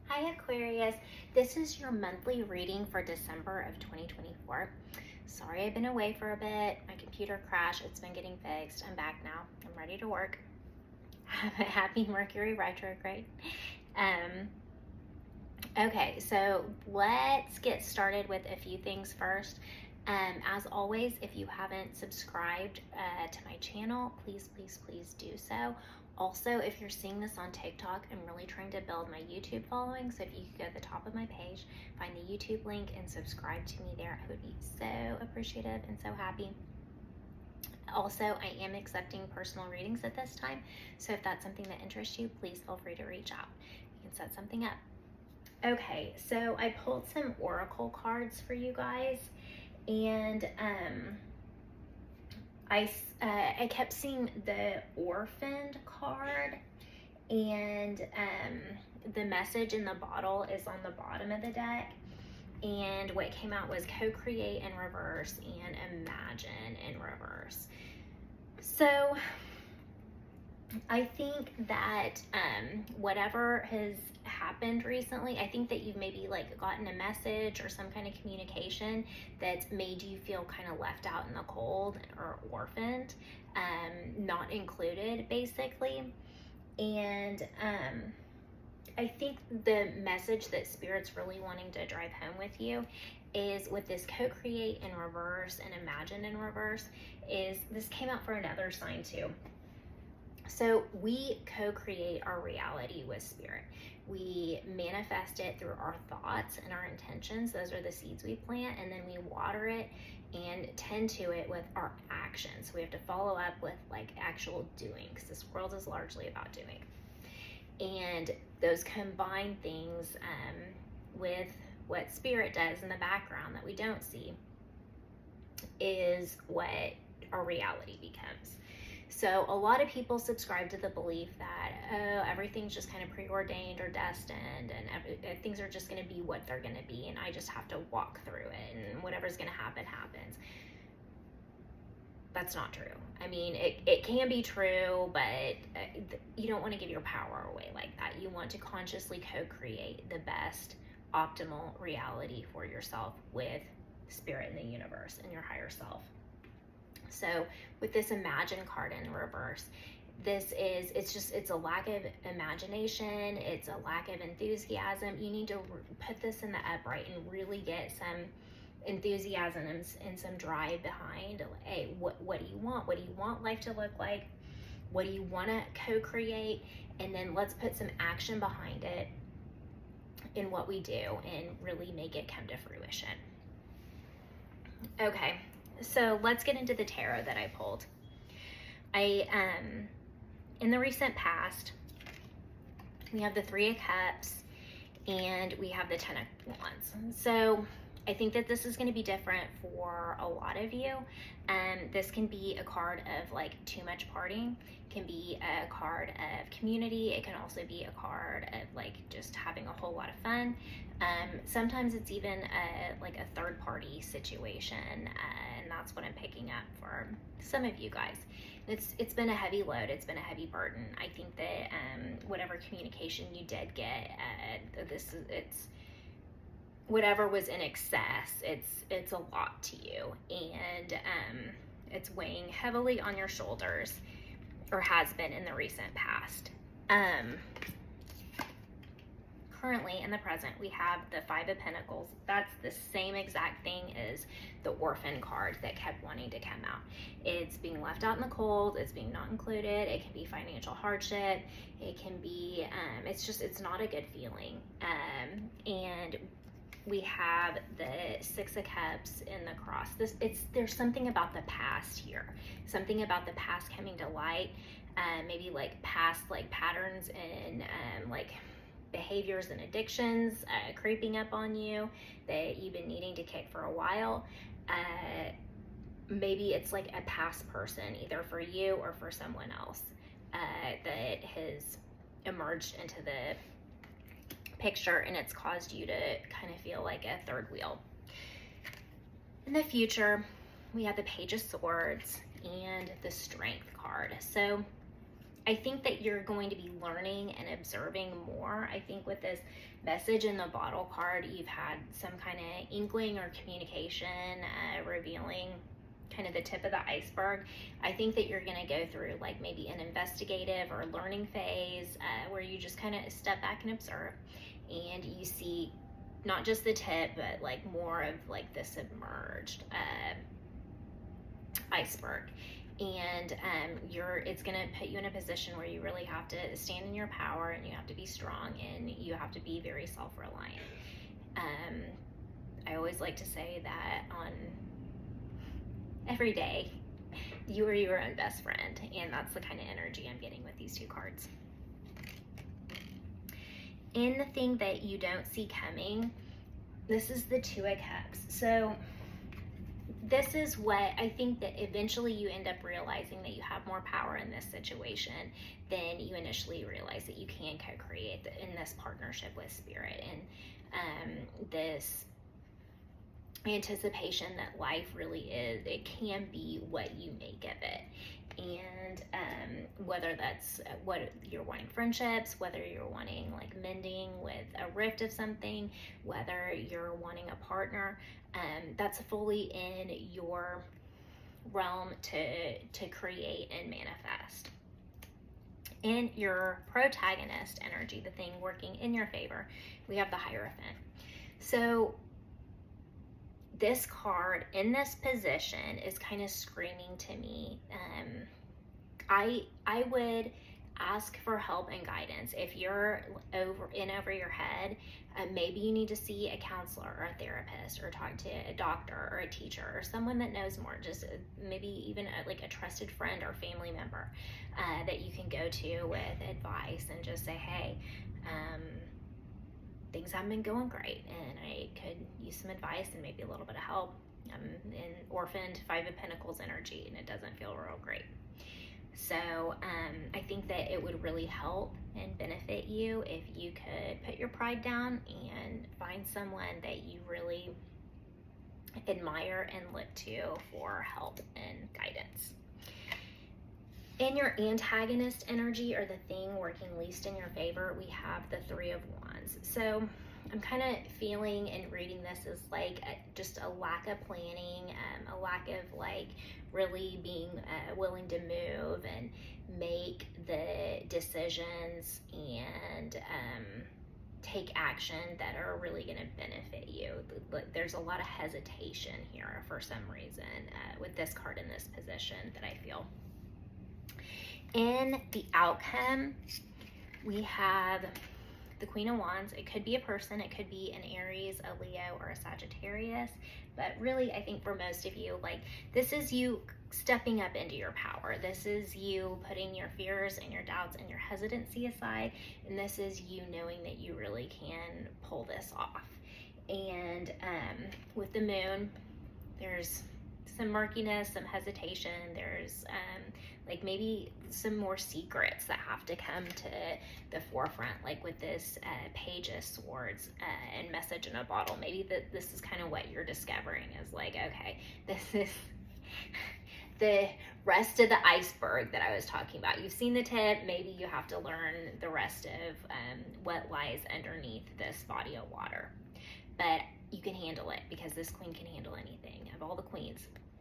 Hi Aquarius, this is your monthly reading for December of 2024. Sorry I've been away for a bit. My computer crashed. It's been getting fixed. I'm back now. I'm ready to work. Happy Mercury retrograde. Okay, so let's get started with a few things first. As always, if you haven't subscribed to my channel, please do so. Also, if you're seeing this on TikTok, I'm really trying to build my YouTube following. So if you could go to the top of my page, find the YouTube link and subscribe to me there, I would be so appreciative and so happy. Also, I am accepting personal readings at this time. So if that's something that interests you, please feel free to reach out. We can set something up. Okay, so I pulled some oracle cards for you guys, and I kept seeing the Orphaned card, and the message in the bottle is on the bottom of the deck, and what came out was co-create in reverse and imagine in reverse. So I think that whatever has happened recently, I think that you've maybe like gotten a message or some kind of communication that's made you feel kind of left out in the cold or orphaned, not included basically. And I think the message that Spirit's really wanting to drive home with you is with this co-create in reverse and imagine in reverse, is this came out for another sign too. So we co-create our reality with Spirit. We manifest it through our thoughts and our intentions. Those are the seeds we plant, and then we water it and tend to it with our actions. We have to follow up with like actual doing, because this world is largely about doing. And those combined things with what Spirit does in the background that we don't see is what our reality becomes. So a lot of people subscribe to the belief that, oh, everything's just kind of preordained or destined, and things are just going to be what they're going to be, and I just have to walk through it, and whatever's going to happen happens. That's not true. I mean, it can be true, but you don't want to give your power away like that. You want to consciously co-create the best optimal reality for yourself with Spirit in the universe and your higher self. So with this imagine card in reverse, it's a lack of imagination. It's a lack of enthusiasm. You need to put this in the upright and really get some enthusiasm and some drive behind. Hey, what do you want? What do you want life to look like? What do you want to co-create? And then let's put some action behind it in what we do and really make it come to fruition. Okay. So let's get into the tarot that I pulled. In the recent past, we have the Three of Cups and we have the Ten of Wands. So I think that this is going to be different for a lot of you. This can be a card of like too much partying. It can be a card of community. It can also be a card of like just having a whole lot of fun. Sometimes it's even like a third party situation, and that's what I'm picking up for some of you guys. It's been a heavy load. It's been a heavy burden. I think that whatever communication you did get, it's whatever was in excess, it's a lot to you, and it's weighing heavily on your shoulders, or has been in the recent past. Currently in the present, we have the Five of Pentacles. That's the same exact thing as the Orphan card that kept wanting to come out. It's being left out in the cold. It's being not included. It can be financial hardship. It can be, it's not a good feeling. And we have the Six of Cups in the cross. There's something about the past here. Something about the past coming to light. Maybe like past like patterns and like behaviors and addictions creeping up on you that you've been needing to kick for a while. Maybe it's like a past person, either for you or for someone else, that has emerged into the picture, and it's caused you to kind of feel like a third wheel. In the future, we have the Page of Swords and the Strength card. So I think that you're going to be learning and observing more. I think with this message in the bottle card, you've had some kind of inkling or communication revealing kind of the tip of the iceberg. I think that you're going to go through like maybe an investigative or learning phase where you just kind of step back and observe, and you see not just the tip, but like more of like the submerged iceberg. And it's going to put you in a position where you really have to stand in your power, and you have to be strong, and you have to be very self-reliant. I always like to say that on every day, you are your own best friend, and that's the kind of energy I'm getting with these two cards. In the thing that you don't see coming, this is the Two of Cups. So this is what I think that eventually you end up realizing that you have more power in this situation than you initially realized that you can co-create in this partnership with Spirit, and this anticipation that life really is, it can be what you make of it. And whether that's what you're wanting, friendships, whether you're wanting like mending with a rift of something, whether you're wanting a partner, that's fully in your realm to create and manifest. In your protagonist energy, the thing working in your favor, we have the Hierophant. So this card in this position is kind of screaming to me. I would ask for help and guidance. If you're over your head, maybe you need to see a counselor or a therapist, or talk to a doctor or a teacher or someone that knows more. Just maybe even like a trusted friend or family member that you can go to with advice, and just say, hey, things haven't been going great, and I could use some advice and maybe a little bit of help. I'm in Orphaned, Five of Pentacles energy, and it doesn't feel real great. So I think that it would really help and benefit you if you could put your pride down and find someone that you really admire and look to for help and guidance. In your antagonist energy, or the thing working least in your favor, we have the Three of Wands. So I'm kind of feeling and reading this as like just a lack of planning, a lack of like really being willing to move and make the decisions and take action that are really going to benefit you. There's a lot of hesitation here for some reason with this card in this position that I feel. In the outcome, we have the Queen of Wands. It could be a person, it could be an Aries, a Leo, or a Sagittarius, but really I think for most of you, like, this is you stepping up into your power. This is you putting your fears and your doubts and your hesitancy aside, and this is you knowing that you really can pull this off. And with the Moon, there's some murkiness, some hesitation. There's like maybe some more secrets that have to come to the forefront, like with this Page of Swords and Message in a Bottle. Maybe this is kind of what you're discovering, is like, okay, this is the rest of the iceberg that I was talking about. You've seen the tip, maybe you have to learn the rest of what lies underneath this body of water. But you can handle it, because this queen can handle anything. Of all the queens,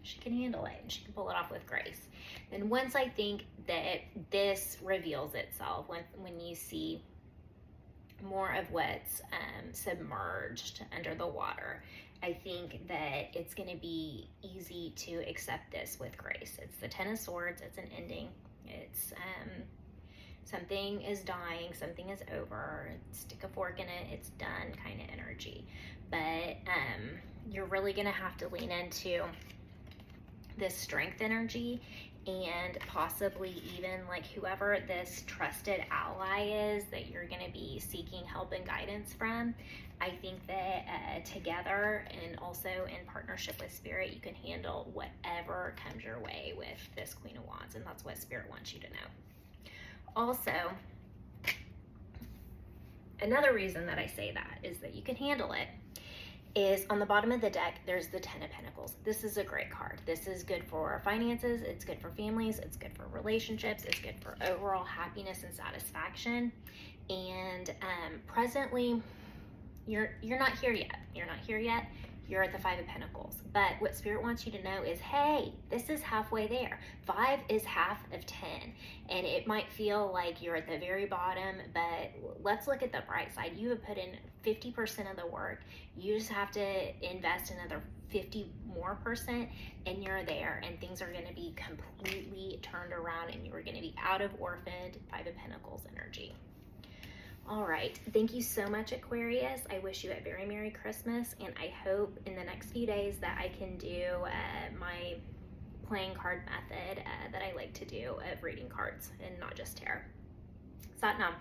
she can handle it, and she can pull it off with grace. Then once I think that this reveals itself, when you see more of what's submerged under the water, I think that it's going to be easy to accept this with grace. It's the Ten of Swords. It's an ending. It's something is dying, something is over. Stick a fork in it, it's done kind of energy. But you're really going to have to lean into this strength energy, and possibly even like whoever this trusted ally is that you're going to be seeking help and guidance from. I think that together, and also in partnership with Spirit, you can handle whatever comes your way with this Queen of Wands, and that's what Spirit wants you to know. Also, another reason that I say that is that you can handle it is on the bottom of the deck, there's the Ten of Pentacles. This is a great card. This is good for finances, it's good for families, it's good for relationships, it's good for overall happiness and satisfaction. And presently, you're not here yet. You're not here yet. You're at the Five of Pentacles. But what Spirit wants you to know is, hey, this is halfway there. 5 is half of 10. And it might feel like you're at the very bottom, but let's look at the bright side. You have put in 50% of the work. You just have to invest another 50 more percent, and you're there, and things are going to be completely turned around, and you're going to be out of Orphaned, Five of Pentacles energy. All right, thank you so much, Aquarius. I wish you a very Merry Christmas, and I hope in the next few days that I can do my playing card method that I like to do of reading cards and not just tarot. Sat Nam.